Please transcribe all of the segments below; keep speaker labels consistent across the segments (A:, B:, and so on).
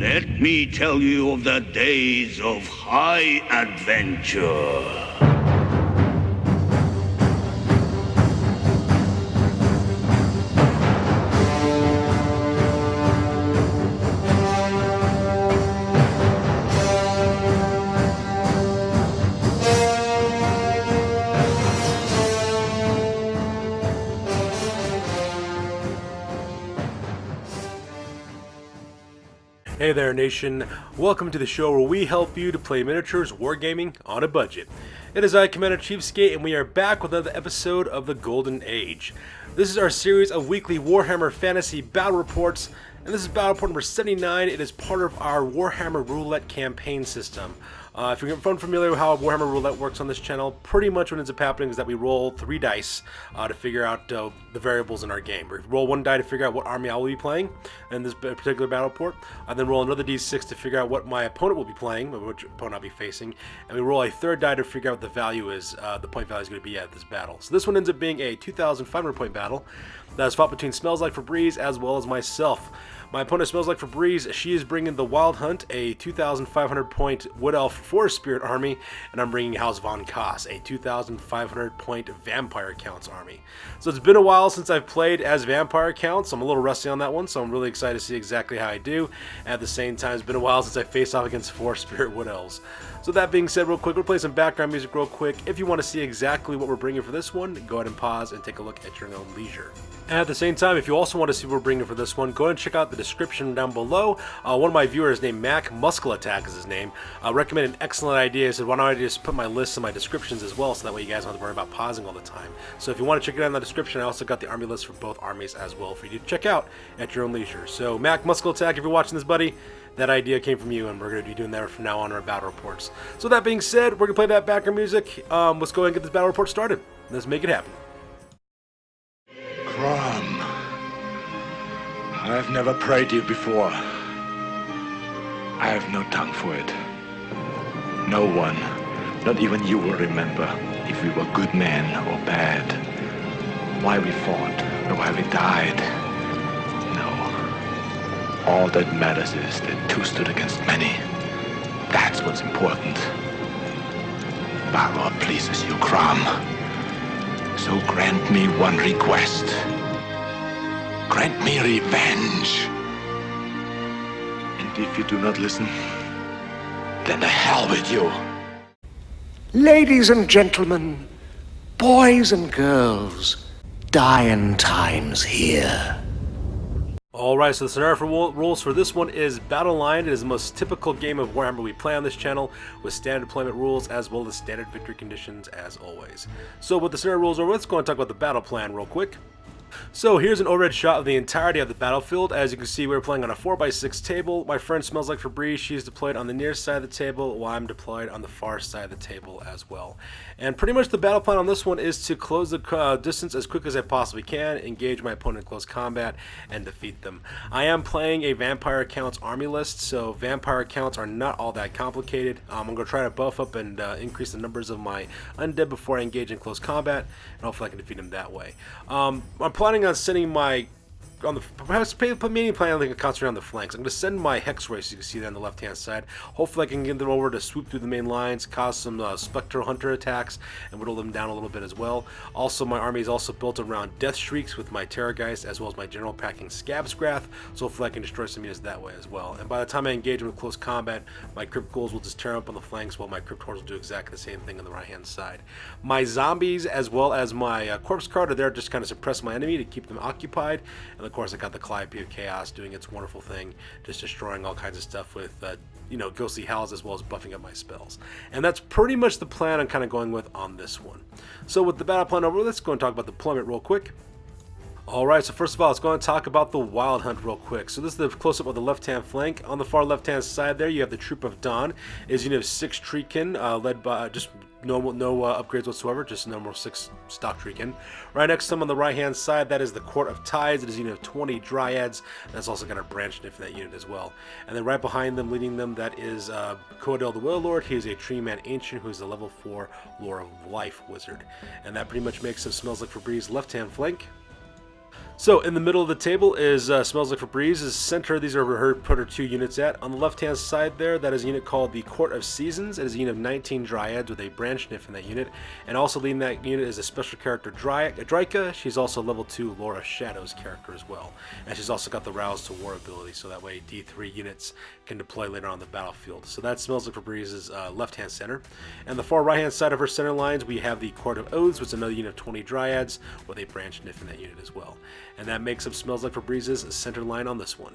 A: Let me tell you of the days of high adventure.
B: Hey there, nation. Welcome to the show where we help you to play miniatures wargaming on a budget. It is I, Commander CheapSkate, and we are back with another episode of the Golden Age. This is our series of weekly Warhammer Fantasy Battle Reports, and this is Battle Report number 79. It is part of our Warhammer Roulette campaign system. If you're unfamiliar with how Warhammer Roulette works on this channel, pretty much what ends up happening is that we roll 3 dice to figure out the variables in our game. We roll 1 die to figure out what army I will be playing in this particular battle report. I then roll another d6 to figure out what my opponent will be playing, which opponent I'll be facing, and we roll a 3rd die to figure out what the value is, the point value is going to be at this battle. So this one ends up being a 2,500 point battle that is fought between Smells Like Febreze as well as myself. My opponent Smells Like Febreze. She is bringing the Wyld Hunt, a 2,500 point Wood Elf Forest Spirit army, and I'm bringing House Von Koss, a 2,500 point Vampire Counts army. So it's been a while since I've played as Vampire Counts. I'm a little rusty on that one, so I'm really excited to see exactly how I do. At the same time, it's been a while since I faced off against Forest Spirit Wood Elves. So that being said, real quick, we'll play some background music real quick. If you want to see exactly what we're bringing for this one, go ahead and pause and take a look at your own leisure. And at the same time, if you also want to see what we're bringing for this one, go ahead and check out the description down below. One of my viewers named Mac Muscle Attack is his name. Recommended an excellent idea. He said, why don't I just put my lists and my descriptions as well, so that way you guys don't have to worry about pausing all the time. So if you want to check it out in the description, I also got the army list for both armies as well for you to check out at your own leisure. So Mac Muscle Attack, if you're watching this, buddy, that idea came from you, and we're going to be doing that from now on in our battle reports. So that being said, we're going to play that background music. Let's go ahead and get this battle report started. Let's make it happen.
C: Crom, I've never prayed you before. I have no tongue for it. No one, not even you, will remember if we were good men or bad. Why we fought, or why we died. No. All that matters is that 2 stood against many. That's what's important. Balor pleases you, Crom. So grant me one request. Grant me revenge. And if you do not listen, then the hell with you.
D: Ladies and gentlemen, boys and girls, dying times here.
B: Alright, so the scenario for rules for this one is Battle Line. It is the most typical game of Warhammer we play on this channel, with standard deployment rules as well as standard victory conditions as always. So with the scenario rules over, let's go and talk about the battle plan real quick. So here's an overhead shot of the entirety of the battlefield. As you can see, we're playing on a 4x6 table. My friend Smells Like Febreze. She's deployed on the near side of the table, while I'm deployed on the far side of the table as well. And pretty much the battle plan on this one is to close the distance as quick as I possibly can, engage my opponent in close combat, and defeat them. I am playing a Vampire Counts army list, so Vampire Counts are not all that complicated. I'm going to try to buff up and increase the numbers of my undead before I engage in close combat, and hopefully I can defeat them that way. I'm planning on sending my perhaps mainly planning to concentrate on the flanks. I'm going to send my Hex Race, you can see that on the left hand side. Hopefully I can get them over to swoop through the main lines, cause some Spectral Hunter attacks, and whittle them down a little bit as well. Also, my army is also built around Death Shrieks with my Terrorgeist, as well as my General packing Scabscrath, so hopefully I can destroy some units that way as well. And by the time I engage them with close combat, my Crypt Ghouls will just tear up on the flanks, while my Crypt Hordes will do exactly the same thing on the right hand side. My Zombies, as well as my Corpse Card, are there just kind of suppress my enemy to keep them occupied. And of course I got the Calliope of Chaos doing its wonderful thing, just destroying all kinds of stuff with ghostly howls, as well as buffing up my spells. And that's pretty much the plan I'm kind of going with on this one. So with the battle plan over, let's go and talk about deployment real quick. Alright, so first of all, let's go and talk about the Wyld Hunt real quick. So this is the close-up of the left-hand flank. On the far left-hand side there, you have the Troop of Dawn. Is unit of 6 Treekin, led by just no upgrades whatsoever, just normal 6 stock Treekin. Right next to them on the right-hand side, that is the Court of Tides. It is a unit of 20 Dryads. That's also got a branch for that unit as well. And then right behind them, leading them, that is Coeddil the Willow Lord. He is a Treeman Ancient, who is a level 4 Lore of Life wizard. And that pretty much makes him Smells Like Febreze left-hand flank. So in the middle of the table is Smells Like Febreze. Center, these are where her put her 2 units at. On the left-hand side there, that is a unit called the Court of Seasons. It is a unit of 19 Dryads with a branch Nymph in that unit. And also leading that unit is a special character, Drycha. She's also level 2 Lore of Shadows character as well. And she's also got the Rouse to War ability, so that way D3 units can deploy later on the battlefield. So that Smells Like Febreze's left-hand center. And the far right-hand side of her center lines, we have the Court of Oaths, which is another unit of 20 Dryads with a branch Nymph in that unit as well. And that makes up Smells Like Febreze's center line on this one.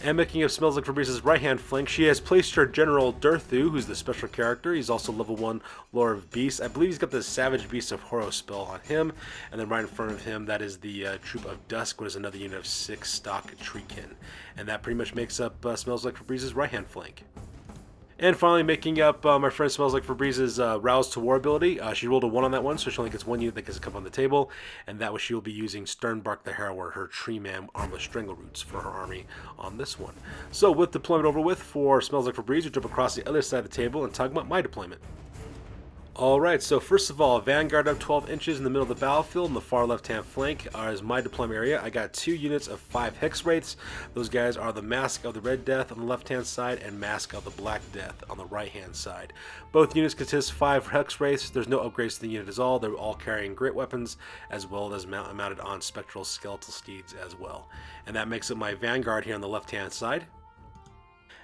B: And making up Smells Like Febreze's right-hand flank, she has placed her General Durthu, who's the special character. He's also level 1 Lore of Beasts. I believe he's got the Savage Beast of Horror spell on him. And then right in front of him, that is the Troop of Dusk, which is another unit of 6 stock Treekin. And that pretty much makes up Smells Like Febreze's right-hand flank. And finally, making up my friend Smells Like Febreze's Rouse to War ability. She rolled a 1 on that one, so she only gets 1 unit that gets to come on the table. And that was she will be using Sternbark the Harrower, her Treeman Armless Stranglroots for her army on this one. So with deployment over with for Smells Like Febreze, we jump across the other side of the table and talk about my deployment. Alright, so first of all, Vanguard up 12 inches in the middle of the battlefield. In the far left-hand flank is my deployment area. I got 2 units of 5 Hex Wraiths. Those guys are the Mask of the Red Death on the left-hand side and Mask of the Black Death on the right-hand side. Both units consist of 5 Hex Wraiths. There's no upgrades to the unit at all. They're all carrying great weapons as well as mounted on Spectral Skeletal Steeds as well. And that makes up my Vanguard here on the left-hand side.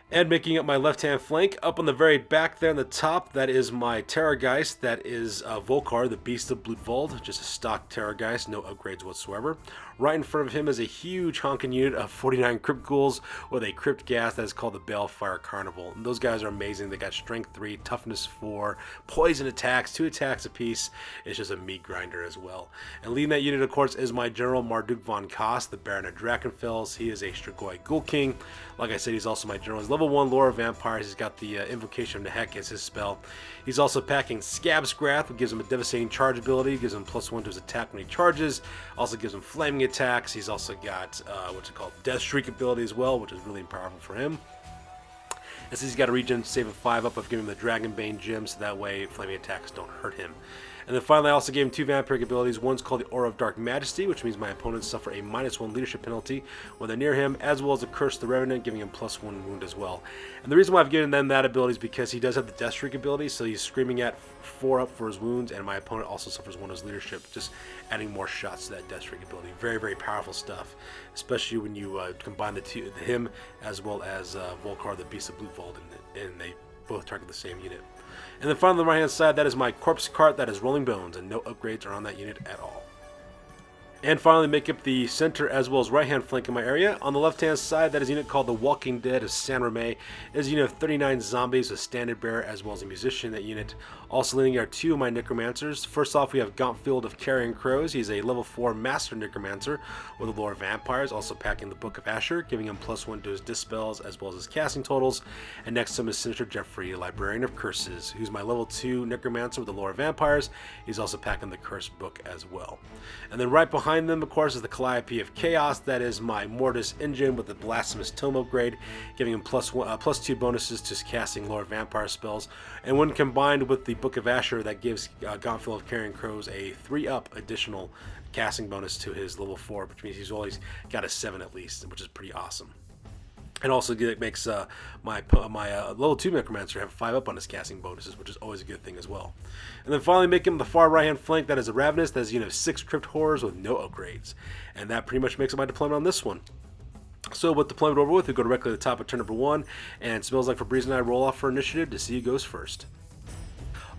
B: And making up my left-hand flank, up on the very back there on the top, that is my Terrorgeist. That is Volkar, the Beast of Bloodvold, just a stock Terrorgeist, no upgrades whatsoever. Right in front of him is a huge honking unit of 49 Crypt Ghouls with a Crypt Gas that is called the Balefire Carnival. And those guys are amazing. They got Strength 3, Toughness 4, Poison attacks, 2 attacks apiece. It's just a meat grinder as well. And leading that unit, of course, is my General Marduk von Koss, the Baron of Drakenfels. He is a Strigoi Ghoul King. Like I said, he's also my general. He's level 1 Lore of Vampires. He's got the Invocation of Nehek as his spell. He's also packing Scab's Wrath, which gives him a devastating charge ability. Gives him +1 to his attack when he charges. Also gives him flaming attacks. He's also got what's it called, Death Shriek ability as well, which is really powerful for him. And since he's got a regen save of 5 up, I've given him the Dragonbane gem, so that way flaming attacks don't hurt him. And then finally, I also gave him 2 vampiric abilities. One's called the Aura of Dark Majesty, which means my opponents suffer a -1 leadership penalty when they're near him, as well as the Curse of the Revenant, giving him +1 wound as well. And the reason why I've given them that ability is because he does have the Death Shriek ability, so he's screaming at 4 up for his wounds, and my opponent also suffers 1 of his leadership, just adding more shots to that Death Shriek ability. Very, very powerful stuff, especially when you combine him as well as Volkar, the Beast of Bloodvold, and they both target the same unit. And then finally on the right hand side, that is my Corpse Cart, that is Rolling Bones, and no upgrades are on that unit at all. And finally, make up the center as well as right-hand flank in my area. On the left-hand side, that is a unit called the Walking Dead of San Reme. It is a unit of 39 zombies with Standard Bearer as well as a musician in that unit. Also leading are 2 of my Necromancers. First off, we have Gauntfield of Carrion Crows. He's a level 4 Master Necromancer with a Lore of Vampires, also packing the Book of Asher, giving him +1 to his Dispels as well as his casting totals. And next to him is Sinister Jeffrey, Librarian of Curses, who's my level 2 Necromancer with the Lore of Vampires. He's also packing the Curse book as well. And then right behind them, of course, is the Calliope of Chaos. That is my Mortis Engine with the Blasphemous Tome upgrade, giving him +2 bonuses to casting Lore of Vampire spells. And when combined with the Book of Asher, that gives Gauntfield of Carrion Crows a 3-up additional casting bonus to his level 4, which means he's always got a 7 at least, which is pretty awesome. And also it makes my level 2 Necromancer have 5 up on his casting bonuses, which is always a good thing as well. And then finally make him the far right hand flank, that is a Ravenous, that is a unit of 6 Crypt Horrors with no upgrades. And that pretty much makes up my deployment on this one. So with deployment over with, we go directly to the top of turn number 1, and Smells Like Febreze and I roll off for initiative to see who goes first.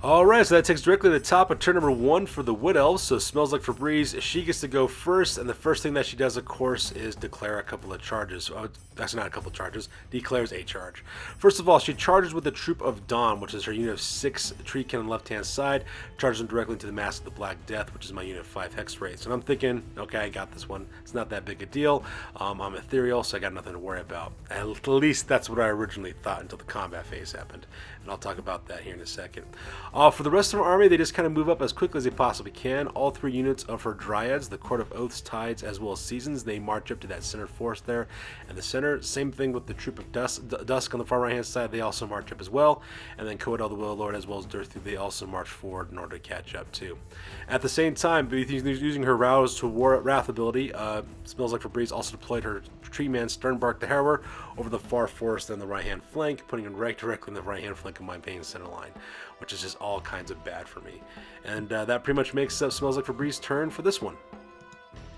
B: Alright, so that takes directly to the top of turn number 1 for the Wood Elves. So Smells Like Febreze, she gets to go first, and the first thing that she does, of course, is declare a couple of charges. That's not a couple of charges, declares a charge. First of all, she charges with the Troop of Dawn, which is her unit of 6 Treekin on the left-hand side, charges them directly into the Mask of the Black Death, which is my unit of 5 Hex Wraiths. And I'm thinking, okay, I got this one. It's not that big a deal. I'm ethereal, so I got nothing to worry about. At least that's what I originally thought until the combat phase happened. And I'll talk about that here in a second. For the rest of our army, they just kind of move up as quickly as they possibly can. All 3 units of her Dryads, the Court of Oaths, Tides, as well as Seasons, they march up to that center forest there in the center. Same thing with the Troop of Dusk on the far right-hand side. They also march up as well. And then Coeddil, the Willow Lord, as well as Durthu, they also march forward in order to catch up too. At the same time, using her Rouse to Wrath ability, Smells Like Febreze also deployed her Treeman Sternbark the Harrower over the far forest on the right-hand flank, putting him right directly in the right-hand flank of my main center line, which is just all kinds of bad for me. And that pretty much makes up Smells Like Febreze turn for this one.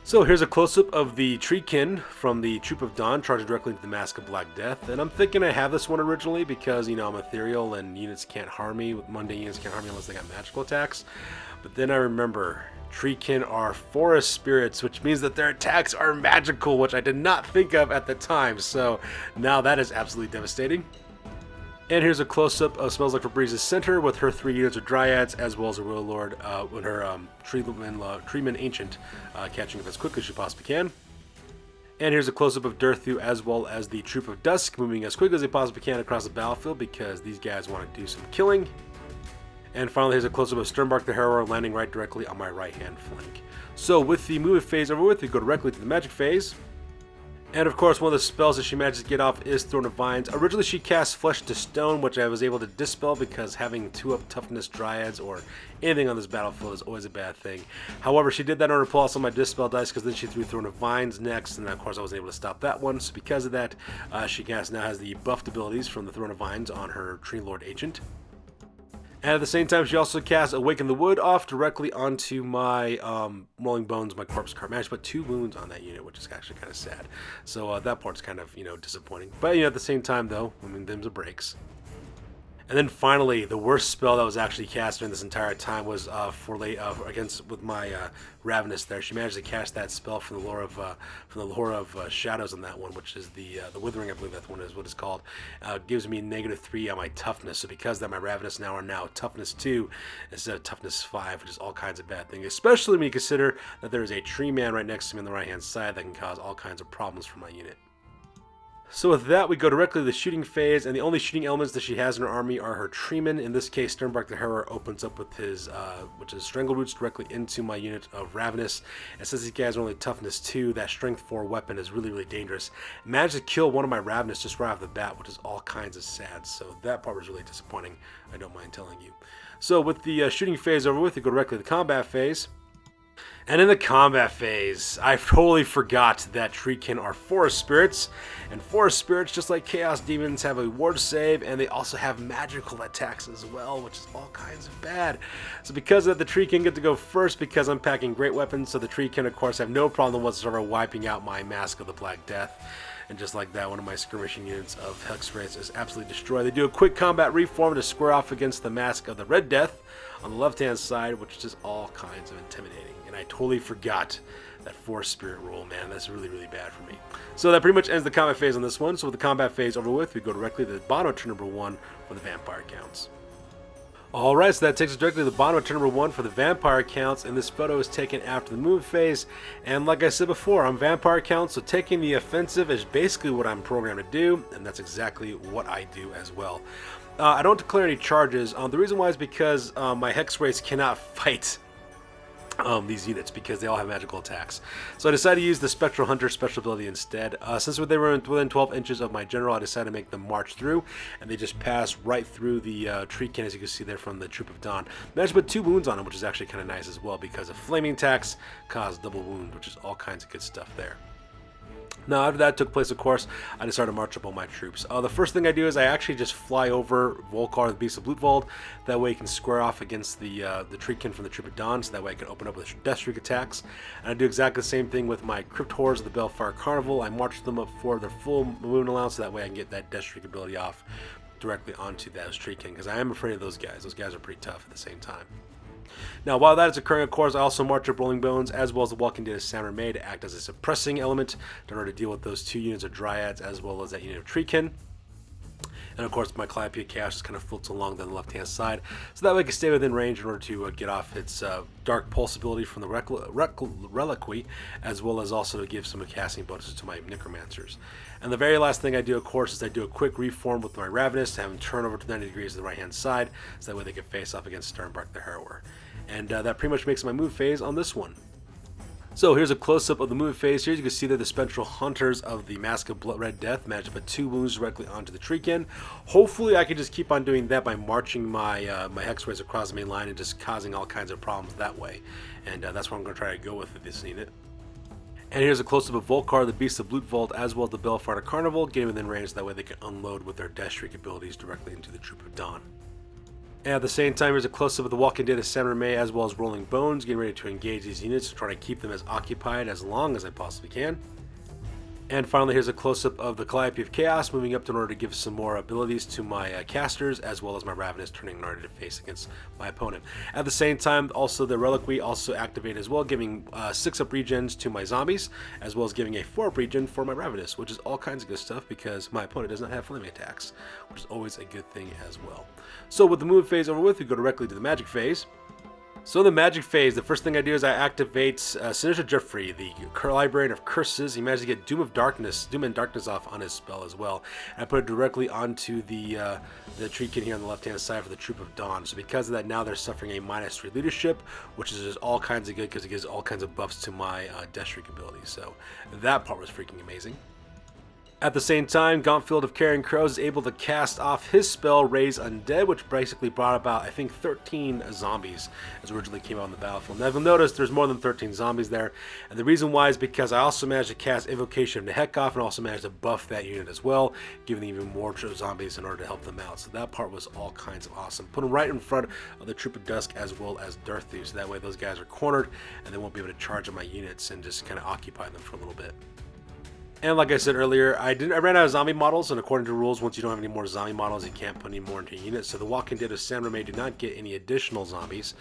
B: So here's a close-up of the Treekin from the Troop of Dawn charging directly into the Mask of Black Death. And I'm thinking I have this one originally because, you know, I'm ethereal and units can't harm me. Mundane units can't harm me unless they got magical attacks. But then I remember Treekin are forest spirits, which means that their attacks are magical, which I did not think of at the time. So now that is absolutely devastating. And here's a close-up of Smells Like Febreze's center with her 3 units of Dryads, as well as her Willow Lord, with her Treeman Ancient catching up as quickly as she possibly can. And here's a close-up of Durthu, as well as the Troop of Dusk, moving as quickly as they possibly can across the battlefield because these guys want to do some killing. And finally, here's a close-up of Sternbark the Harrower landing right directly on my right-hand flank. So with the movement phase over with, we go directly to the magic phase. And of course, one of the spells that she manages to get off is Throne of Vines. Originally, she cast Flesh to Stone, which I was able to dispel because having 2-up toughness Dryads or anything on this battlefield is always a bad thing. However, she did that in order to pull out some of my dispel dice because then she threw Throne of Vines next, and of course I wasn't able to stop that one. So because of that, she now has the buffed abilities from the Throne of Vines on her Tree Lord Ancient. And at the same time, she also casts Awaken the Wood off directly onto my Rolling Bones, my Corpse card. Managed to put 2 wounds on that unit, which is actually kind of sad. So that part's kind of, disappointing. But, at the same time, though, I mean, them's a breaks. And then finally, the worst spell that was actually cast during this entire time was with my Ravenous there. She managed to cast that spell from the lore of Shadows on that one, which is the Withering, I believe that one is what it's called. Gives me -3 on my toughness. So because that, my Ravenous now are toughness 2 instead of toughness 5, which is all kinds of bad things. Especially when you consider that there is a tree man right next to me on the right hand side that can cause all kinds of problems for my unit. So with that, we go directly to the shooting phase, and the only shooting elements that she has in her army are her Treeman. In this case, Sternbark the Harrower opens up with his, which is Strangle Roots, directly into my unit of Ravenous. And since these guys are only toughness 2, that strength 4 weapon is really, really dangerous. Managed to kill one of my Ravenous just right off the bat, which is all kinds of sad. So that part was really disappointing, I don't mind telling you. So with the shooting phase over with, we go directly to the combat phase. And in the combat phase, I totally forgot that Treekin are forest spirits, and forest spirits, just like Chaos Demons, have a ward save, and they also have magical attacks as well, which is all kinds of bad. So because of that, the Treekin get to go first because I'm packing great weapons, so the Treekin, of course, have no problem whatsoever wiping out my Mask of the Black Death. And just like that, one of my skirmishing units of Hexwraiths is absolutely destroyed. They do a quick combat reform to square off against the Mask of the Red Death on the left-hand side, which is just all kinds of intimidating. And I totally forgot that forest spirit rule, man. That's really, really bad for me. So that pretty much ends the combat phase on this one. So with the combat phase over with, we go directly to the bottom of turn number 1 for the vampire counts. Alright, so that takes us directly to the bottom of turn number 1 for the vampire counts, and this photo is taken after the move phase. And like I said before, I'm vampire counts, so taking the offensive is basically what I'm programmed to do, and that's exactly what I do as well. I don't declare any charges. The reason why is because my Hexwraiths cannot fight these units because they all have magical attacks. So I decided to use the Spectral Hunter special ability instead. Since they were within 12 inches of my general, I decided to make them march through, and they just pass right through the Treekin, as you can see there from the Troop of Dawn. Managed to put 2 wounds on them, which is actually kind of nice as well, because of flaming attacks cause double wound, which is all kinds of good stuff there. Now, after that took place, of course, I decided to march up all my troops. The first thing I do is I actually just fly over Volkar, the Beast of Blutwald. That way I can square off against the Treekin from the Troop of Dawn, so that way I can open up with Death Streak attacks. And I do exactly the same thing with my Crypt Horrors of the Balefire Carnival. I march them up for their full movement allowance, so that way I can get that Death Streak ability off directly onto those Treekin, because I am afraid of those guys. Those guys are pretty tough at the same time. Now, while that is occurring, of course, I also march up Rolling Bones as well as the Walking Dead of Samurai May to act as a suppressing element in order to deal with those 2 units of Dryads as well as that unit of Treekin. And of course, my Calliope Chaos just kind of floats along the left-hand side, so that way I can stay within range in order to get off its Dark Pulse ability from the Reliquary, as well as also to give some casting bonuses to my Necromancers. And the very last thing I do, of course, is I do a quick reform with my Ravenous to have them turn over to 90 degrees to the right-hand side, so that way they can face off against Sternbark the Harrower. And that pretty much makes my move phase on this one. So here's a close-up of the move phase. Here you can see that the Spectral Hunters of the Mask of Blood Red Death managed to put 2 wounds directly onto the Treekin. Hopefully I can just keep on doing that by marching my my Hexrays across the main line and just causing all kinds of problems that way. And that's what I'm going to try to go with this unit. And here's a close-up of Volkar, the Beast of Loot Vault, as well as the Belfighter Carnival, getting within range, that way they can unload with their Death Streak abilities directly into the Troop of Dawn. And at the same time, here's a close-up of the Walking Dead of San Reme, as well as Rolling Bones, getting ready to engage these units, trying to keep them as occupied as long as I possibly can. And finally, here's a close-up of the Calliope of Chaos, moving up in order to give some more abilities to my casters, as well as my Ravenous turning in order to face against my opponent. At the same time, also the Reliquary also activate as well, giving 6-up regens to my zombies, as well as giving a 4-up regen for my Ravenous, which is all kinds of good stuff because my opponent does not have flaming attacks, which is always a good thing as well. So with the move phase over with, we go directly to the magic phase. So in the magic phase, the first thing I do is I activate Sinister Jeffrey, the Librarian of Curses. He managed to get Doom and Darkness off on his spell as well. And I put it directly onto the Treekin here on the left-hand side for the Troop of Dawn. So because of that, now they're suffering a -3 leadership, which is just all kinds of good because it gives all kinds of buffs to my Death Streak ability. So that part was freaking amazing. At the same time, Gauntfield of Carrion Crows is able to cast off his spell, Raise Undead, which basically brought about, I think, 13 zombies as originally came out on the battlefield. Now, if you'll notice, there's more than 13 zombies there, and the reason why is because I also managed to cast Invocation of Nehekov and also managed to buff that unit as well, giving them even more zombies in order to help them out. So that part was all kinds of awesome. Put them right in front of the Troop of Dusk as well as Durthu, so that way those guys are cornered and they won't be able to charge on my units and just kind of occupy them for a little bit. And like I said earlier, I ran out of zombie models, and according to rules, once you don't have any more zombie models, you can't put any more into units. So the Walking Dead of San Reme do not get any additional zombies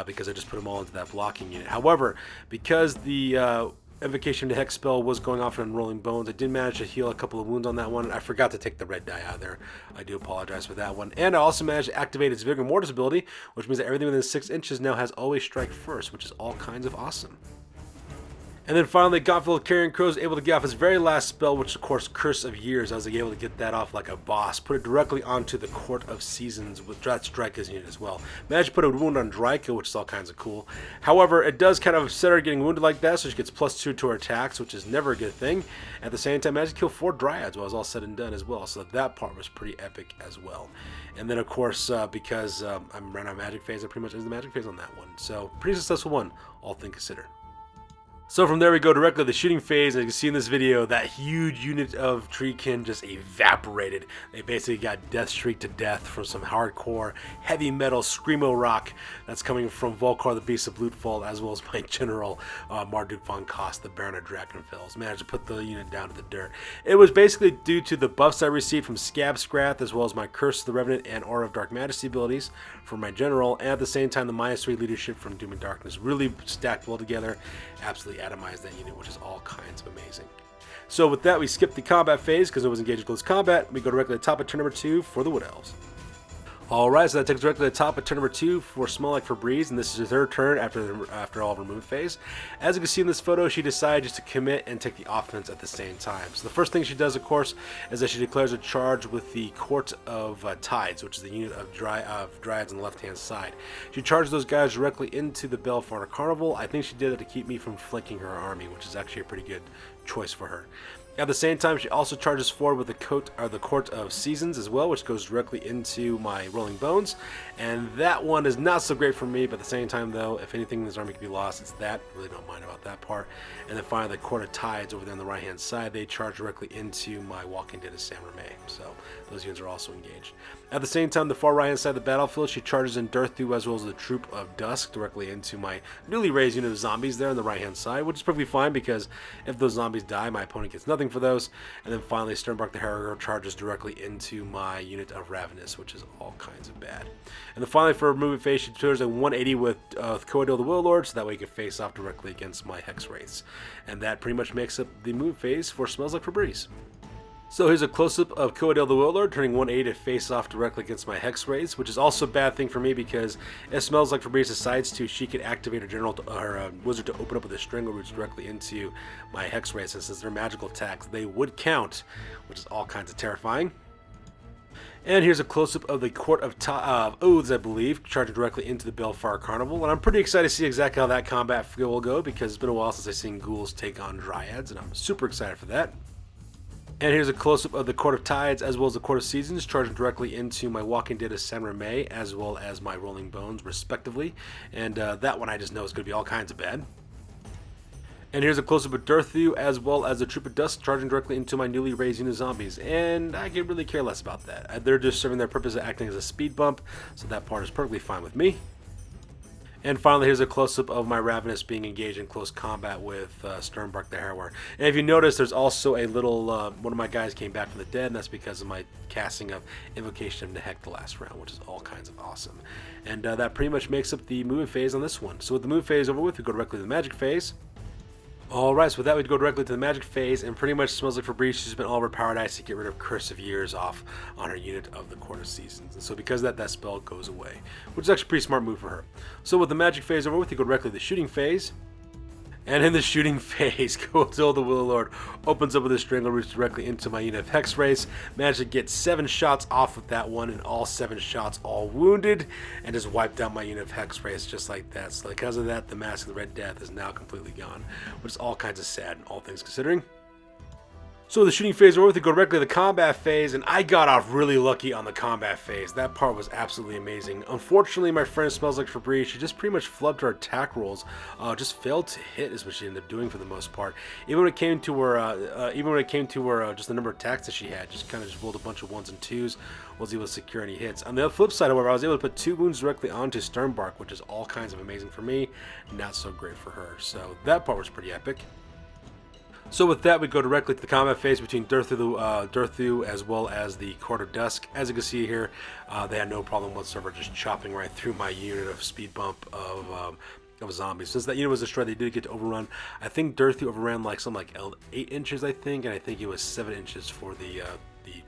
B: because I just put them all into that blocking unit. However, because the Invocation of the Hex spell was going off on Rolling Bones, I did manage to heal a couple of wounds on that one. I forgot to take the red die out of there. I do apologize for that one. And I also managed to activate its Vigor Mortis ability, which means that everything within 6 inches now has Always Strike First, which is all kinds of awesome. And then finally, Gauntfield of Carrion Crows able to get off his very last spell, which of course, Curse of Years. I was able to get that off like a boss. Put it directly onto the Court of Seasons with Drycha's unit as well. Managed to put a wound on Drycha, which is all kinds of cool. However, it does kind of set her getting wounded like that, so she gets +2 to her attacks, which is never a good thing. At the same time, managed to kill 4 Dryads while it was all said and done as well, so that part was pretty epic as well. And then of course, because I'm running out of magic phase, I pretty much ended the magic phase on that one. So pretty successful one, all things considered. So from there we go directly to the shooting phase. As you can see in this video, that huge unit of Treekin just evaporated. They basically got Death Streak to death from some hardcore heavy metal screamo rock that's coming from Volkar, the Beast of Loot Vault, as well as my general Marduk von Kost, the Baron of Drakenfels. Managed to put the unit down to the dirt. It was basically due to the buffs I received from Scab Scrath, as well as my Curse of the Revenant and Aura of Dark Majesty abilities for my general, and at the same time the -3 leadership from Doom and Darkness really stacked well together. Absolutely atomize that unit, which is all kinds of amazing. So with that, we skip the combat phase because it was engaged in close combat. We go directly to the top of turn number 2 for the Wood Elves. Alright, so that takes us directly to the top of turn number 2 for Smell Like Febreze, and this is her third turn after all of her move phase. As you can see in this photo, she decided just to commit and take the offense at the same time. So the first thing she does, of course, is that she declares a charge with the Court of Tides, which is the unit of Dryads on the left-hand side. She charges those guys directly into the Belfighter Carnival. I think she did it to keep me from flanking her army, which is actually a pretty good choice for her. At the same time, she also charges forward with the Court of Seasons as well, which goes directly into my Rolling Bones. And that one is not so great for me, but at the same time, though, if anything in this army can be lost, it's that. I really don't mind about that part. And then finally, the Court of Tides over there on the right-hand side, they charge directly into my Walking Dead of San Reme. So those units are also engaged. At the same time, the far right-hand side of the battlefield, she charges in Durthu as well as the Troop of Dusk directly into my newly raised unit of zombies there on the right-hand side, which is perfectly fine because if those zombies die, my opponent gets nothing for those. And then finally, Sternbark the Harrower charges directly into my unit of Ravenous, which is all kinds of bad. And then finally, for movement phase, she triggers a 180 with Coeddil the Willow Lord, so that way you can face off directly against my Hex Wraiths. And that pretty much makes up the move phase for Smells Like Febreze. So here's a close-up of Coeddil the Warlord turning 180 to face off directly against my Hex Rays, which is also a bad thing for me because it smells like Febreze decides to, she could activate her general her wizard to open up with a Strangle Roots directly into my Hex Rays, and since they're magical attacks, they would count, which is all kinds of terrifying. And here's a close-up of the Court of Oaths, I believe, charging directly into the Balefire Carnival. And I'm pretty excited to see exactly how that combat will go because it's been a while since I've seen ghouls take on Dryads, and I'm super excited for that. And here's a close-up of the Court of Tides as well as the Court of Seasons charging directly into my Walking Dead of San Reme as well as my Rolling Bones respectively. And that one I just know is going to be all kinds of bad. And here's a close-up of Durthu as well as the Troop of Dusk charging directly into my newly raised unit zombies. And I could really care less about that. They're just serving their purpose of acting as a speed bump, so that part is perfectly fine with me. And finally, here's a close-up of my Ravenous being engaged in close combat with Sternbark the Harrower. And if you notice, there's also a little, one of my guys came back from the dead, and that's because of my casting of Invocation of Nehek the last round, which is all kinds of awesome. And that pretty much makes up the movement phase on this one. So with the move phase over with, we go directly to the magic phase. Alright, so with that we'd go directly to the magic phase, and pretty much smells like Febreze. She's been all over Paradise to get rid of Curse of Years off on her unit of the Court of Seasons. And so because of that, that spell goes away, which is actually a pretty smart move for her. So with the magic phase over with, you go directly to the shooting phase. And in the shooting phase, Coeddil the Warlord opens up with his Strangle Roots directly into my unit of Hex Race. Managed to get 7 shots off of that one, and all 7 shots all wounded, and just wiped out my unit of Hex Race just like that. So because of that, the Mask of the Red Death is now completely gone, which is all kinds of sad, all things considering. So the shooting phase over with, we go directly to the combat phase, and I got off really lucky on the combat phase. That part was absolutely amazing. Unfortunately, my friend Smells Like Febreze, she just pretty much flubbed her attack rolls, just failed to hit is what she ended up doing for the most part. Even when it came to her, just the number of attacks that she had, just kind of just rolled a bunch of 1s and 2s, was able to secure any hits. On the flip side, however, I was able to put 2 wounds directly onto Sternbark, which is all kinds of amazing for me, not so great for her. So that part was pretty epic. So with that, we go directly to the combat phase between Durthu as well as the Court of Dusk. As you can see here, they had no problem whatsoever just chopping right through my unit of speed bump of zombies. Since that unit was destroyed, they did get to overrun. I think Durthu overran like something like 8 inches, I think, and I think it was 7 inches for the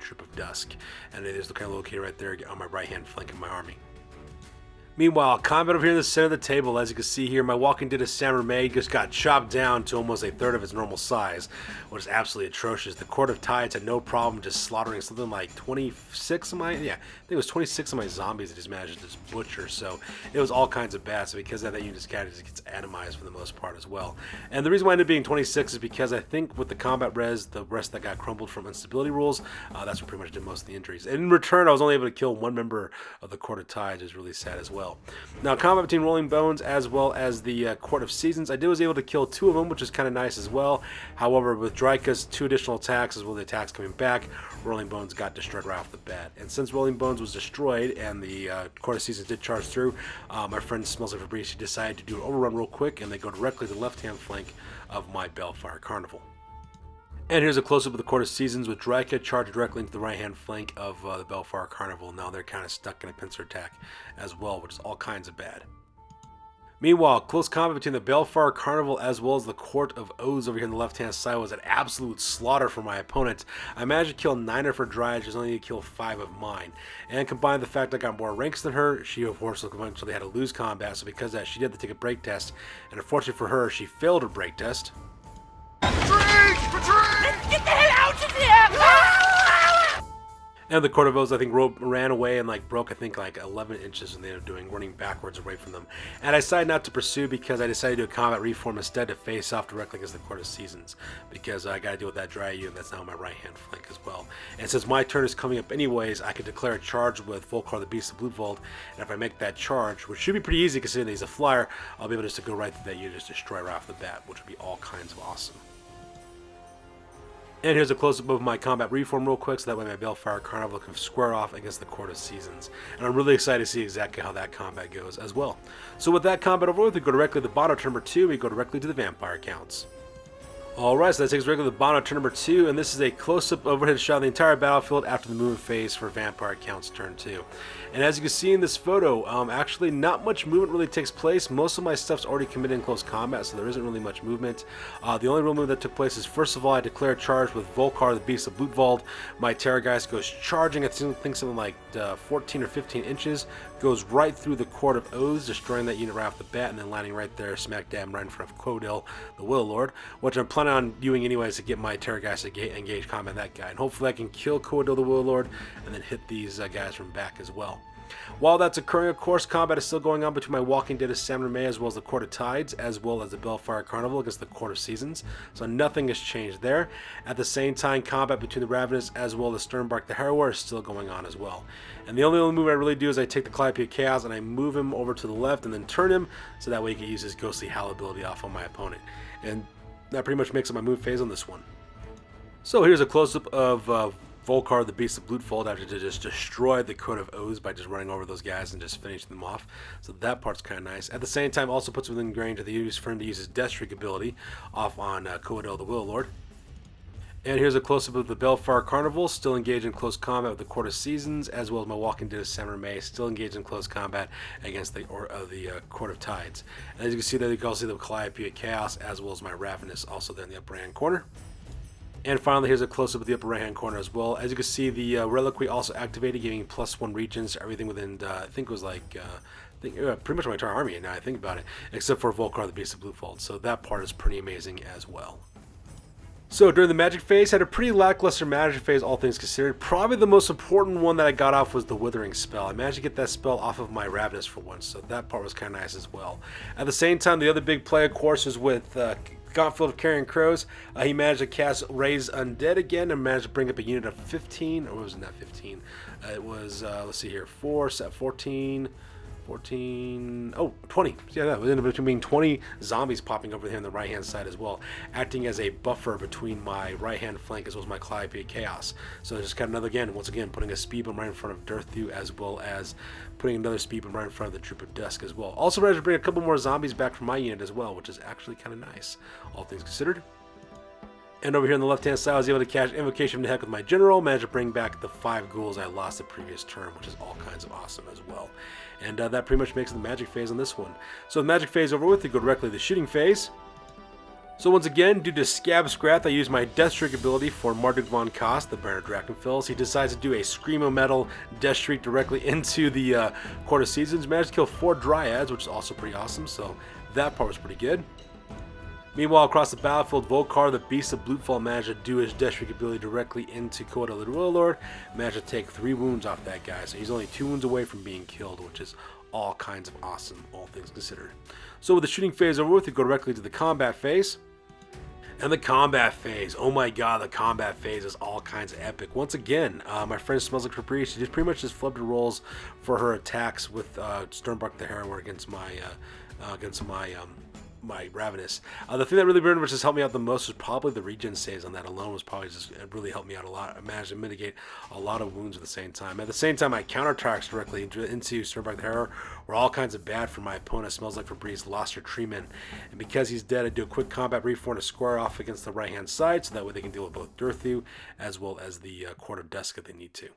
B: Troop of Dusk. And it is kind of located right there on my right-hand flank of my army. Meanwhile, combat over here in the center of the table, as you can see here, my Walking Dead of San Reme just got chopped down to almost a third of its normal size, which is absolutely atrocious. The Court of Tides had no problem just slaughtering something like 26 of my, I think it was 26 of my zombies that just managed to just butcher, so it was all kinds of bad. So because of that, unit just gets atomized for the most part as well. And the reason why I ended up being 26 is because I think with the combat res, the rest that got crumbled from instability rules, that's what pretty much did most of the injuries. And in return, I was only able to kill 1 member of the Court of Tides, which is really sad as well. Now, combat between Rolling Bones as well as the Court of Seasons, I was able to kill 2 of them, which is kind of nice as well. However, with Drycha's 2 additional attacks, as well as the attacks coming back, Rolling Bones got destroyed right off the bat. And since Rolling Bones was destroyed and the Court of Seasons did charge through, my friend Smells Like Febreze decided to do an overrun real quick, and they go directly to the left-hand flank of my Balefire Carnival. And here's a close-up of the Court of Seasons with Drycha charged directly into the right-hand flank of the Balefire Carnival. Now they're kind of stuck in a pincer attack as well, which is all kinds of bad. Meanwhile, close combat between the Balefire Carnival as well as the Court of Oaths over here on the left-hand side was an absolute slaughter for my opponent. I managed to kill 9 of her Dryads, just only to kill 5 of mine. And combined with the fact I got more ranks than her, she of course eventually had to lose combat, so because of that, she did have to take a break test, and unfortunately for her, she failed her break test.
E: Retreat! Retreat! Get the hell out of here!
B: And the Court of Oaths, I think, ran away and broke, I think, 11 inches, and they ended up running backwards away from them. And I decided not to pursue because I decided to do a combat reform instead to face off directly against the Court of Seasons, because I got to deal with that Dryad unit that's now on my right-hand flank as well. And since my turn is coming up anyways, I could declare a charge with Volcar the Beast of Bloodvold, and if I make that charge, which should be pretty easy considering that he's a flyer, I'll be able just to go right through that unit and just destroy right off the bat, which would be all kinds of awesome. And here's a close-up of my combat reform real quick, so that way my Balefire Carnival can square off against the Court of Seasons. And I'm really excited to see exactly how that combat goes as well. So with that combat over with, we go directly to the bottom turn number 2, we go directly to the vampire counts. Alright, so that takes us right to the bottom of turn number 2, and this is a close-up overhead shot of the entire battlefield after the movement phase for Vampire Count's turn 2. And as you can see in this photo, actually not much movement really takes place. Most of my stuff's already committed in close combat, so there isn't really much movement. The only real movement that took place is, first of all, I declare a charge with Volkar, the Beast of Blutwald. My Terrorgeist goes charging, I think something like 14 or 15 inches, goes right through the Court of Oaths, destroying that unit right off the bat, and then landing right there, smack dab right in front of Coeddil, the Willow Lord, which I'm planning on doing anyways to get my Terrorgeist to engage combat that guy. And hopefully I can kill Coeddil, the Willow Lord, and then hit these guys from back as well. While that's occurring, of course, combat is still going on between my Walking Dead of Samurai May as well as the Court of Tides, as well as the Bellfire Carnival against the Court of Seasons. So nothing has changed there. At the same time, combat between the Ravenous as well as Sternbark the Harrower is still going on as well. And the only move I really do is I take the Calliope of Chaos and I move him over to the left and then turn him, so that way he can use his Ghostly Howl ability off on my opponent. And that pretty much makes up my move phase on this one. So here's a close-up of Volkar, the Beast of Blutwald, after to just destroy the Court of Oaths by just running over those guys and just finishing them off. So that part's kind of nice. At the same time, also puts within range of the use for him to use his Death Streak ability off on Coeddil, the Willow Lord. And here's a close-up of the Bellfire Carnival, still engaged in close combat with the Court of Seasons, as well as my Walking Dead of Samurai May, still engaged in close combat against the Court of Tides. And as you can see there, you can also see the Calliope of Chaos, as well as my Ravenous, also there in the upper right-hand corner. And finally, here's a close-up of the upper right-hand corner as well. As you can see, the Reliquary also activated, giving +1 regions to everything within, I think it was like, pretty much my entire army, now I think about it, except for Volkar, the Beast of Blutwald. So that part is pretty amazing as well. So during the magic phase, had a pretty lackluster magic phase, all things considered. Probably the most important one that I got off was the Withering spell. I managed to get that spell off of my Ravenous for once, so that part was kind of nice as well. At the same time, the other big play, of course, was with Gauntfield of Carrion Crows. He managed to cast Raise Undead again and managed to bring up a unit of 15, or wasn't that 15? It was, let's see here, 4, set 14, 20. Yeah, that was in between being 20 zombies popping over here on the right-hand side as well, acting as a buffer between my right-hand flank as well as my Calliope of Chaos. So just got another, once again, putting a speed bump right in front of Durthu, as well as putting another speed bump right in front of the Troop of Dusk as well. Also managed to bring a couple more zombies back from my unit as well, which is actually kind of nice, all things considered. And over here on the left-hand side, I was able to catch Invocation of the Heck with my General, managed to bring back the 5 ghouls I lost the previous turn, which is all kinds of awesome as well. And that pretty much makes the magic phase on this one. So the magic phase over with, we go directly to the shooting phase. So once again, due to Scab Scrath, I use my Death Streak ability for Marduk von Kost, the Baron of Drachenfels. He decides to do a Screamo Metal Death Streak directly into the Court of Seasons. Managed to kill 4 Dryads, which is also pretty awesome, so that part was pretty good. Meanwhile, across the battlefield, Volkar, the Beast of Blutwald, managed to do his Death Streak ability directly into Coeddil, the Willow Lord. Managed to take 3 wounds off that guy, so he's only 2 wounds away from being killed, which is all kinds of awesome, all things considered. So with the shooting phase over with, we go directly to the combat phase. And the combat phase, oh my god, the combat phase is all kinds of epic. Once again, my friend Smells Like Febreze, she just pretty much just flipped the rolls for her attacks with Sternbark the Harrower against my Ravenous. The thing that really pretty much just helped me out the most was probably the regen saves on that alone. Was probably just, it really helped me out a lot. I managed to mitigate a lot of wounds at the same time. At the same time, my counterattacks directly into Sternbark the Harrower were all kinds of bad for my opponent. Smells Like Febreze lost her Treeman, and because he's dead, I do a quick combat reform to square off against the right hand side, so that way they can deal with both Durthu as well as the Court of Dusk if they need to.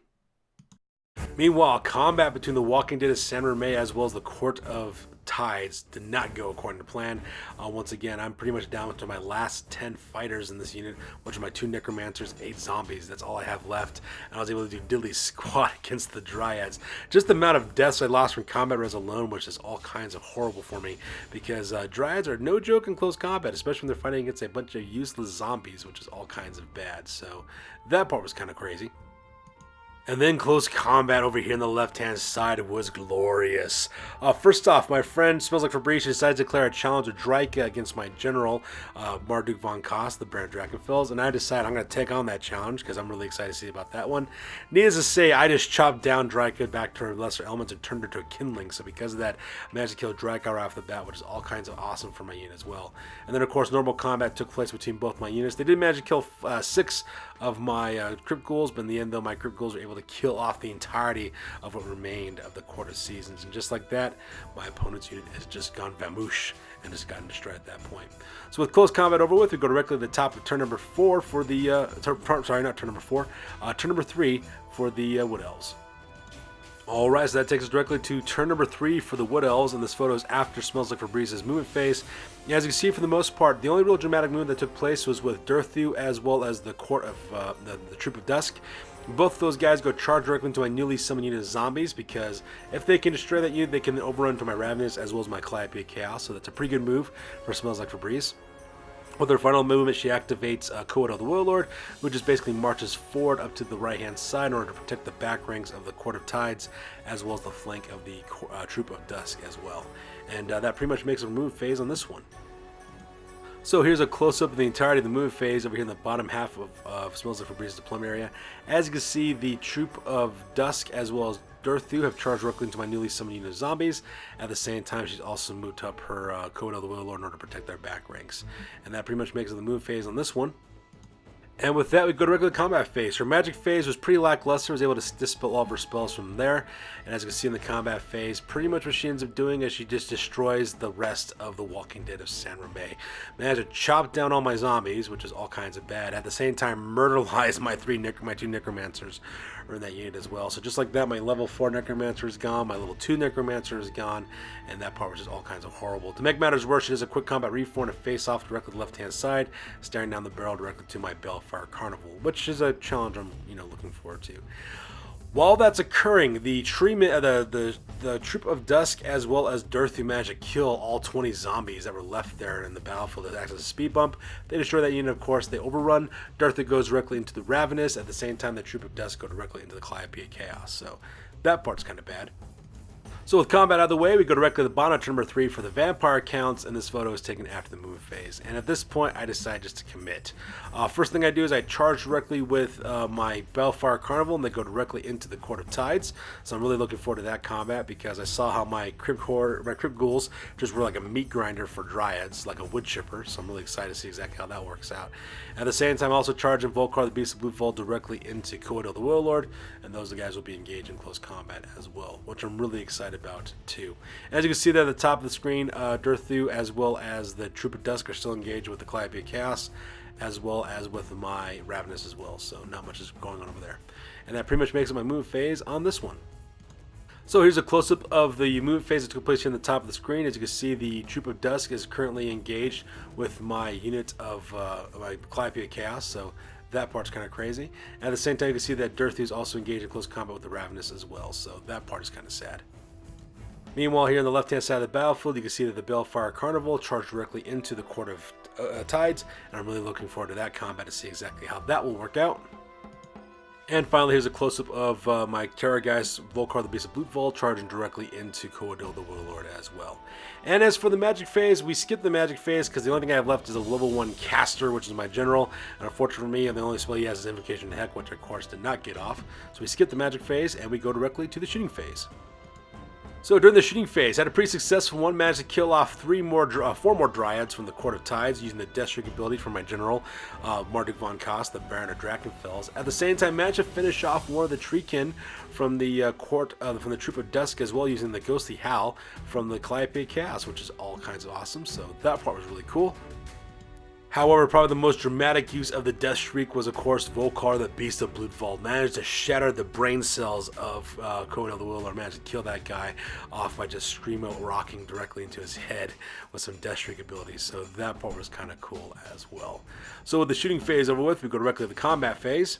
B: Meanwhile, combat between the Walking Dead of Samurai May as well as the Court of Tides did not go according to plan. Once again, I'm pretty much down to my last 10 fighters in this unit, which are my 2 Necromancers, 8 Zombies. That's all I have left. And I was able to do diddly squat against the Dryads. Just the amount of deaths I lost from combat res alone, which is all kinds of horrible for me, because Dryads are no joke in close combat, especially when they're fighting against a bunch of useless zombies, which is all kinds of bad. So that part was kind of crazy. And then close combat over here on the left-hand side was glorious. First off, my friend Smells Like Febreze decided to declare a challenge with Drycha against my general, Marduk von Kost, the Baron of Drachenfels, and I decided I'm going to take on that challenge because I'm really excited to see about that one. Needless to say, I just chopped down Drycha back to her lesser elements and turned her to a kindling, so because of that, I managed to kill Drycha right off the bat, which is all kinds of awesome for my unit as well. And then, of course, normal combat took place between both my units. They did manage to kill 6 of my Crypt Ghouls, but in the end, though, my Crypt Ghouls were able to kill off the entirety of what remained of the Court of Seasons. And just like that, my opponent's unit has just gone vamoosh and just got destroyed at that point. So with close combat over with, we go directly to the top of turn number 4 for the, sorry, not turn number 4, turn number 3 for the Wood Elves. Alright, so that takes us directly to turn number 3 for the Wood Elves, and this photo is after Smells Like Febrez's movement phase. As you can see, for the most part, the only real dramatic movement that took place was with Durthu as well as the Court of the Troop of Dusk. Both of those guys go charge directly into my newly summoned unit of zombies, because if they can destroy that unit, they can overrun to my Ravenous as well as my Calliope of Chaos, so that's a pretty good move for Smells Like Febreze. With her final movement, she activates Coeddil the Warlord, who just basically marches forward up to the right-hand side in order to protect the back ranks of the Court of Tides, as well as the flank of the Troop of Dusk as well. And that pretty much makes a move phase on this one. So here's a close-up of the entirety of the move phase over here in the bottom half of Smells Like Febrez's deployment area. As you can see, the Troop of Dusk as well as Durthu have charged directly into my newly summoned unit of zombies. At the same time, she's also moved up her Coeddil the Warlord in order to protect their back ranks. And that pretty much makes it the move phase on this one. And with that, we go to regular combat phase. Her magic phase was pretty lackluster. Was able to dispel all of her spells from there. And as you can see in the combat phase, pretty much what she ends up doing is she just destroys the rest of the Walking Dead of San Reme. Managed to chop down all my zombies, which is all kinds of bad. At the same time, murderlize my two necromancers are in that unit as well. So just like that, my level 4 necromancer is gone, my level 2 necromancer is gone, and that part was just all kinds of horrible. To make matters worse, she does a quick combat reform and a face off directly to the left hand side, staring down the barrel directly to my Balefire Carnival, which is a challenge I'm looking forward to. While that's occurring, the Troop of Dusk as well as Durthu managed to kill all 20 zombies that were left there in the battlefield that acts as a speed bump. They destroy that unit, of course. They overrun. Durthu goes directly into the Ravenous. At the same time, the Troop of Dusk go directly into the Calliope of Chaos. So that part's kind of bad. So with combat out of the way, we go directly to the bottom of turn number 3 for the vampire counts, and this photo is taken after the move phase. And at this point, I decide just to commit. First thing I do is I charge directly with my Balefire Carnival, and they go directly into the Court of Tides. So I'm really looking forward to that combat, because I saw how my Crypt Ghouls just were like a meat grinder for Dryads, like a wood chipper. So I'm really excited to see exactly how that works out. At the same time, also charging Volcar the Beast of Bluefold directly into Coeddil the Warlord, and those guys will be engaged in close combat as well, which I'm really excited about too. As you can see there at the top of the screen, Durthu as well as the Troop of Dusk are still engaged with the Calliope of Chaos, as well as with my Ravenous as well, so not much is going on over there. And that pretty much makes it my move phase on this one. So here's a close-up of the movement phase that took place here on the top of the screen. As you can see, the Troop of Dusk is currently engaged with my unit of my Calliope of Chaos, so that part's kind of crazy. At the same time, you can see that Durthu is also engaged in close combat with the Ravenous as well, so that part is kind of sad. Meanwhile, here on the left-hand side of the battlefield, you can see that the Balefire Carnival charged directly into the Court of Tides, and I'm really looking forward to that combat to see exactly how that will work out. And finally, here's a close-up of my Terrorgeist Volcar the Beast of Bluefold charging directly into Coeddil the Warlord as well. And as for the magic phase, we skipped the magic phase because the only thing I have left is a level 1 caster, which is my general. And unfortunately for me, the only spell he has is Invocation of Heck, which of course did not get off. So we skipped the magic phase and we go directly to the shooting phase. So during the shooting phase, I had a pretty successful one, managed to kill off 4 more Dryads from the Court of Tides using the Deathstreak ability from my general, Marduk von Kost, the Baron of Drakenfels. At the same time, managed to finish off one of the Treekin from the from the Troop of Dusk as well, using the Ghostly Howl from the Calliope of Chaos, which is all kinds of awesome. So that part was really cool. However, probably the most dramatic use of the Death Shriek was, of course, Volcar, the Beast of Bloodvault. Managed to shatter the brain cells of Coeddil the Warlord. Managed to kill that guy off by just screamo rocking directly into his head with some Death Shriek abilities. So that part was kind of cool as well. So with the shooting phase over with, we go directly to the combat phase.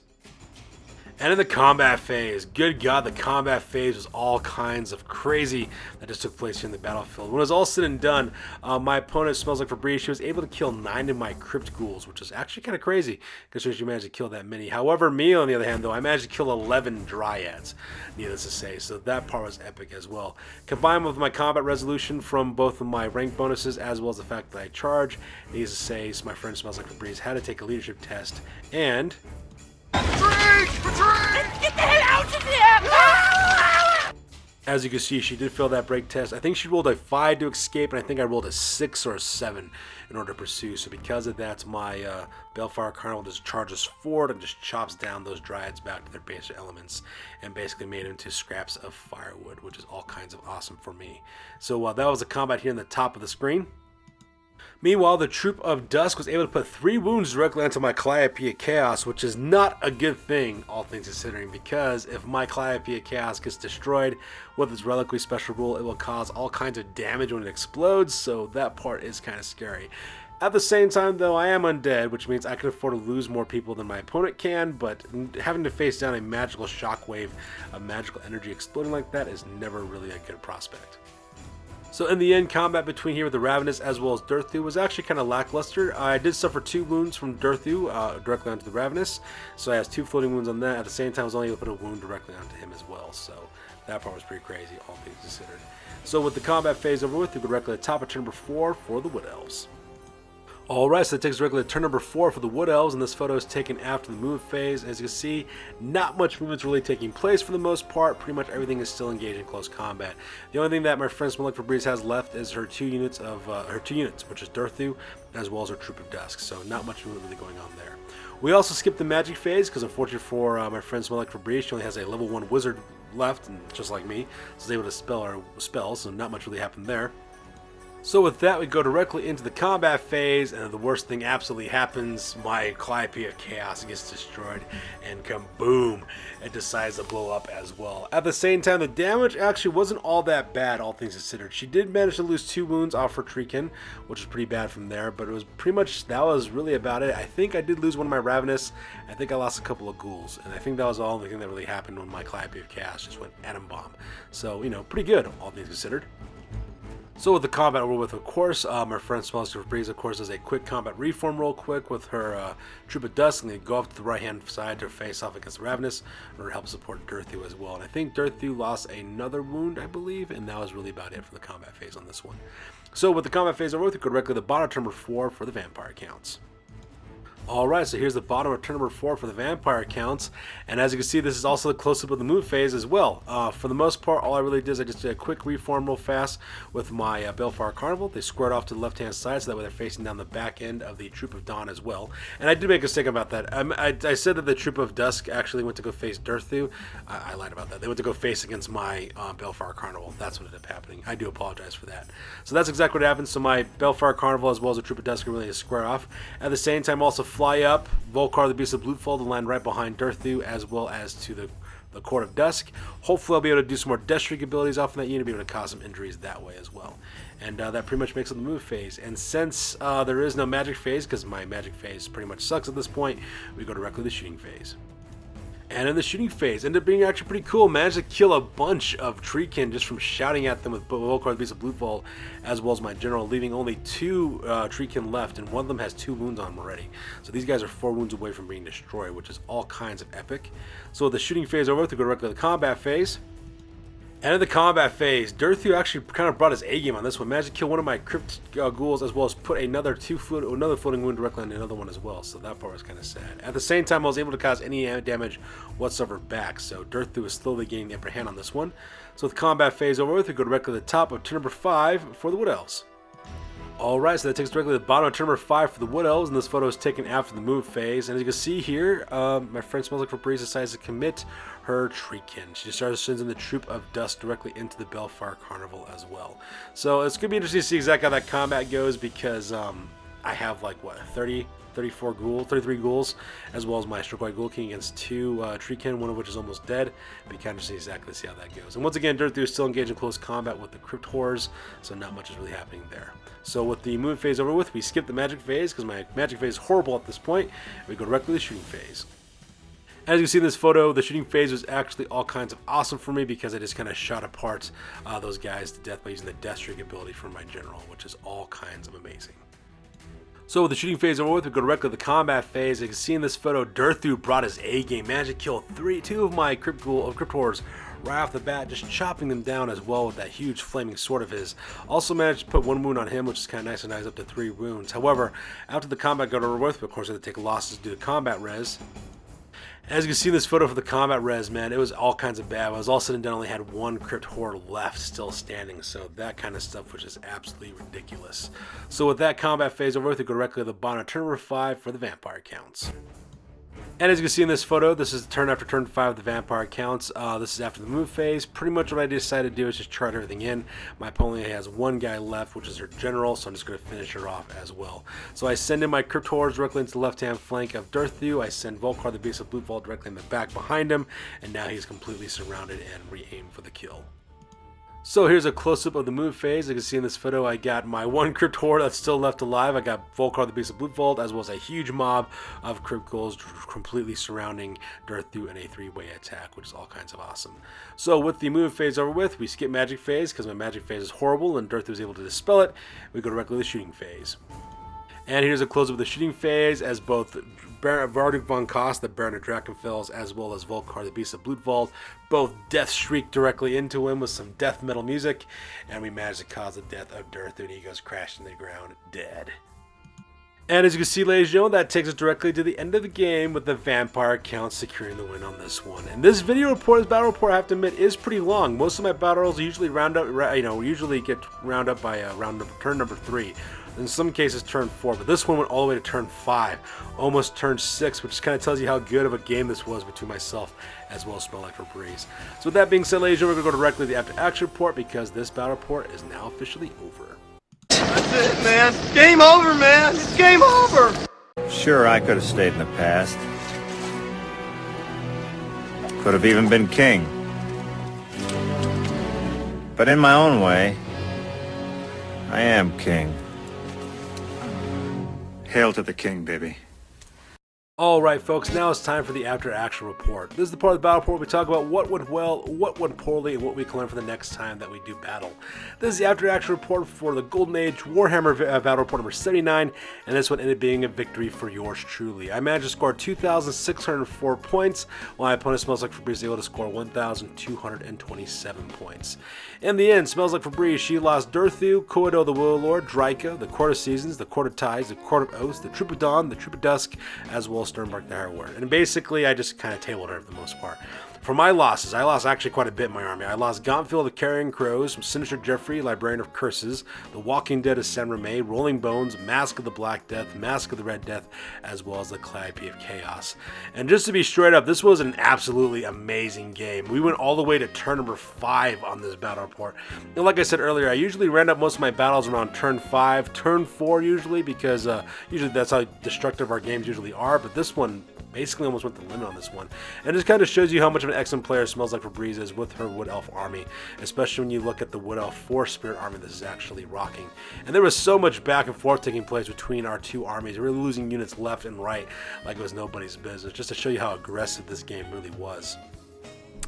B: And in the combat phase, good God, the combat phase was all kinds of crazy that just took place here in the battlefield. When it was all said and done, my opponent, Smells Like Febreze, she was able to kill 9 of my Crypt Ghouls, which is actually kind of crazy, considering she managed to kill that many. However, me, on the other hand, though, I managed to kill 11 Dryads, needless to say, so that part was epic as well. Combined with my combat resolution from both of my rank bonuses, as well as the fact that I charge, needless to say, so my friend Smells Like Febreze had to take a leadership test, and...
E: Retreat! Retreat! Get the hell out of here!
B: As you can see, she did fail that break test. I think she rolled a 5 to escape, and I think I rolled a 6 or a 7 in order to pursue. So because of that, my Balefire Carnival just charges forward and just chops down those Dryads back to their basic elements and basically made them into scraps of firewood, which is all kinds of awesome for me. So that was the combat here in the top of the screen. Meanwhile, the Troop of Dusk was able to put 3 wounds directly onto my Calliopeia Chaos, which is not a good thing, all things considering, because if my Calliopeia Chaos gets destroyed with its Reliquary special rule, it will cause all kinds of damage when it explodes, so that part is kind of scary. At the same time, though, I am undead, which means I can afford to lose more people than my opponent can, but having to face down a magical shockwave of magical energy exploding like that is never really a good prospect. So in the end, combat between here with the Ravenous as well as Durthu was actually kind of lackluster. I did suffer 2 wounds from Durthu directly onto the Ravenous, so I has 2 floating wounds on that. At the same time, I was only able to put a wound directly onto him as well, so that part was pretty crazy, all things considered. So with the combat phase over with, we go directly to the top of turn number 4 for the Wood Elves. Alright, so that takes directly to turn number 4 for the Wood Elves, and this photo is taken after the move phase. As you can see, not much movement's really taking place for the most part. Pretty much everything is still engaged in close combat. The only thing that my friend Smellick Febreze has left is her 2 units, which is Durthu, as well as her Troop of Dusk. So not much movement really going on there. We also skipped the magic phase because unfortunately for my friend Smellick Febreze, she only has a level 1 wizard left, and just like me, so was able to spell her spells, so not much really happened there. So with that, we go directly into the combat phase, and the worst thing absolutely happens. My Calliopeia Chaos gets destroyed, and kaboom, it decides to blow up as well. At the same time, the damage actually wasn't all that bad, all things considered. She did manage to lose 2 wounds off her Treeman, which was pretty bad from there, but it was pretty much, that was really about it. I think I did lose one of my Ravenous. I think I lost a couple of ghouls, and I think that was the only thing that really happened when my Calliopeia Chaos just went atom bomb. So, you know, pretty good, all things considered. So with the combat we're with, of course, my friend Smellick Febreze, of course, does a quick combat reform real quick with her Troop of Dusk, and they go off to the right-hand side to face off against the Ravenous in order to help support Durthu as well. And I think Durthu lost another wound, I believe, and that was really about it for the combat phase on this one. So with the combat phase over with, we go directly to the bottom of turn number 4 for the vampire counts. Alright, so here's the bottom of turn number 4 for the vampire counts, and as you can see, this is also the close-up of the move phase as well. For the most part, all I really did is I just did a quick reform real fast with my Balefire Carnival. They squared off to the left-hand side, so that way they're facing down the back end of the Troop of Dawn as well. And I did make a mistake about that. I said that the Troop of Dusk actually went to go face Durthu. I lied about that. They went to go face against my Balefire Carnival. That's what ended up happening. I do apologize for that. So that's exactly what happened. So my Balefire Carnival as well as the Troop of Dusk are really to square off. At the same time, also fly up, Volcar the Beast of Bloodfold, and land right behind Durthu, as well as to the Court of Dusk. Hopefully I'll be able to do some more Death Streak abilities off of that unit, be able to cause some injuries that way as well. And that pretty much makes it the move phase. And since there is no magic phase, because my magic phase pretty much sucks at this point, we go directly to the shooting phase. And in the shooting phase, ended up being actually pretty cool. Managed to kill a bunch of Treeman just from shouting at them with Volcar the Beast of Bloodfold, as well as my general, leaving only 2 Treeman left, and one of them has 2 wounds on them already. So these guys are 4 wounds away from being destroyed, which is all kinds of epic. So with the shooting phase over, we go directly to the combat phase. And in the combat phase, Durthu actually kind of brought his A-game on this one. Managed to kill one of my Crypt Ghouls, as well as put another floating wound directly on another one as well. So that part was kind of sad. At the same time, I was able to cause any damage whatsoever back. So Durthu is slowly gaining the upper hand on this one. So with combat phase over with, we go directly to the top of turn number 5 for the Wood Elves. Alright, so that takes us directly to the bottom of turn number 5 for the Wood Elves, and this photo is taken after the move phase. And as you can see here, my friend Smellick Febreze decides to commit her Treeman. She just sends in the Troop of Dusk directly into the Balefire Carnival as well. So it's going to be interesting to see exactly how that combat goes, because I have like, what, 33 ghouls, as well as my Strigoi Ghoul King against 2 Treeman, one of which is almost dead. Be kind of interesting exactly to see how that goes. And once again, Durthu is still engaged in close combat with the Crypt Horrors, so not much is really happening there. So with the move phase over with, we skip the magic phase, because my magic phase is horrible at this point. We go directly to the shooting phase. As you can see in this photo, the shooting phase was actually all kinds of awesome for me, because I just kind of shot apart those guys to death by using the Death Streak ability from my general, which is all kinds of amazing. So with the shooting phase over with, we go directly to the combat phase. As you can see in this photo, Durthu brought his A-game, managed to kill 2 of my Crypt Horrors right off the bat, just chopping them down as well with that huge flaming sword of his. Also managed to put 1 wound on him, which is kind of nice, and now he's up to 3 wounds. However, after the combat got over with, of course I had to take losses due to combat res. As you can see in this photo for the combat res, man, it was all kinds of bad. I was all said and done, only had 1 Crypt Horror left still standing, so that kind of stuff was just absolutely ridiculous. So with that combat phase over with, we go directly to the bottom of turn number 5 for the vampire counts. And as you can see in this photo, this is turn after turn 5 of the vampire counts. This is after the move phase. Pretty much what I decided to do is just chart everything in. My opponent only has one guy left, which is her general, so I'm just going to finish her off as well. So I send in my Crypt Horrors directly into the left-hand flank of Durthu. I send Volkar, the Beast of Blue Vault, directly in the back behind him, and now he's completely surrounded and re-aim for the kill. So here's a close-up of the move phase. As you can see in this photo, I got my one Crypt Horde that's still left alive. I got Volkar, the Beast of Blue Vault, as well as a huge mob of Crypt Ghouls completely surrounding Durthu in a 3-way attack, which is all kinds of awesome. So with the move phase over with, we skip magic phase because my magic phase is horrible and Durthu is able to dispel it. We go directly to the shooting phase. And here's a close-up of the shooting phase as both Varduk von Kost, the Baron of Drachenfels, as well as Volkar, the Beast of Bloodvault, both death shriek directly into him with some death metal music, and we managed to cause the death of Durthu, and he goes crashing to the ground, dead. And as you can see, ladies and gentlemen, that takes us directly to the end of the game with the vampire count securing the win on this one. And this video report, this battle report, I have to admit, is pretty long. Most of my battles usually round up, usually get round up by turn number 3. In some cases turn 4, but this one went all the way to turn 5, almost turn 6, which kind of tells you how good of a game this was between myself as well as Smell Like Febreze. So with that being said, ladies and gentlemen, we're going to go directly to the after action report because this battle report is now officially over.
F: That's it, man. It's game over, man. It's game over.
G: Sure, I could have stayed in the past. Could have even been king. But in my own way, I am king. Hail to the king, baby.
B: Alright folks, now it's time for the after action report. This is the part of the battle report where we talk about what went well, what went poorly, and what we can learn for the next time that we do battle. This is the after action report for the Golden Age Warhammer battle report number 79, and this one ended up being a victory for yours truly. I managed to score 2,604 points, while my opponent Smells Like Febreze was able to score 1,227 points. In the end, Smells Like Febreze, she lost Durthu, Coeddil the Willow Lord, Drycha, the Court of Seasons, the Court of Tides, the Court of Oaths, the Troop of Dawn, the Troop of Dusk, as well as Sternbark the Harrower. And basically, I just kind of tabled her for the most part. For my losses, I lost actually quite a bit in my army. I lost Gauntfield the Carrying Crows, Sinister Jeffrey, Librarian of Curses, The Walking Dead of San Reme, Rolling Bones, Mask of the Black Death, Mask of the Red Death, as well as the Calliope of Chaos. And just to be straight up, this was an absolutely amazing game. We went all the way to turn number 5 on this battle report. And like I said earlier, I usually round up most of my battles around turn 5, turn 4 usually, because usually that's how destructive our games usually are, but this one basically almost went the limit on this one. And it just kind of shows you how much of an excellent player Smells Like Febreze is with her Wood Elf army, especially when you look at the Wood Elf 4 Spirit army this is actually rocking. And there was so much back and forth taking place between our two armies. We were losing units left and right like it was nobody's business, just to show you how aggressive this game really was.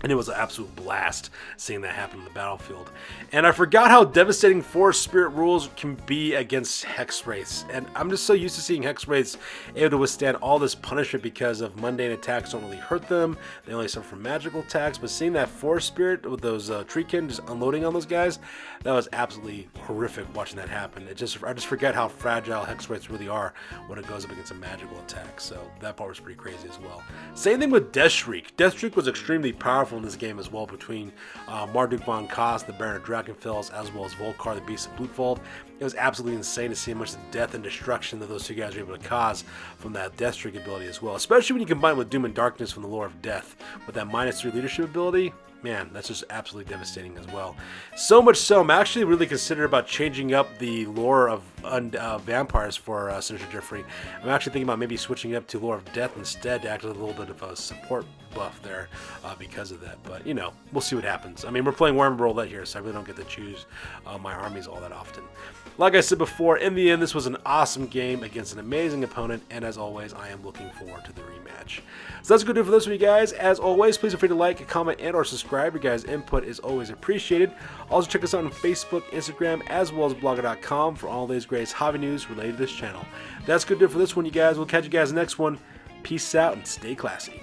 B: And it was an absolute blast seeing that happen on the battlefield. And I forgot how devastating Forest Spirit rules can be against Hex Wraiths. And I'm just so used to seeing Hex Wraiths able to withstand all this punishment because of mundane attacks don't really hurt them. They only suffer from magical attacks. But seeing that Forest Spirit with those Treekin just unloading on those guys, that was absolutely horrific watching that happen. I just forget how fragile Hex Wraiths really are when it goes up against a magical attack. So that part was pretty crazy as well. Same thing with Death Shriek. Death Shriek was extremely powerful in this game as well between Mordheim von Kost, the Baron of Drachenfels, as well as Volkar, the Beast of Bloodvault. It was absolutely insane to see how much death and destruction that those two guys were able to cause from that Death Shriek ability as well, especially when you combine with Doom and Darkness from the Lore of Death with that -3 leadership ability. Man, that's just absolutely devastating as well. So much so, I'm actually really considering about changing up the lore of vampires for Sinister Jeffrey. I'm actually thinking about maybe switching up to Lore of Death instead to act as a little bit of a support buff there because of that. But, you know, we'll see what happens. I mean, we're playing Warhammer Roulette here, so I really don't get to choose my armies all that often. Like I said before, in the end, this was an awesome game against an amazing opponent, and as always, I am looking forward to the rematch. So that's going to do it for this one, you guys. As always, please feel free to like, comment, and or subscribe. Your guys' input is always appreciated. Also, check us out on Facebook, Instagram, as well as blogger.com for all these greatest hobby news related to this channel. That's going to do it for this one, you guys. We'll catch you guys next one. Peace out and stay classy.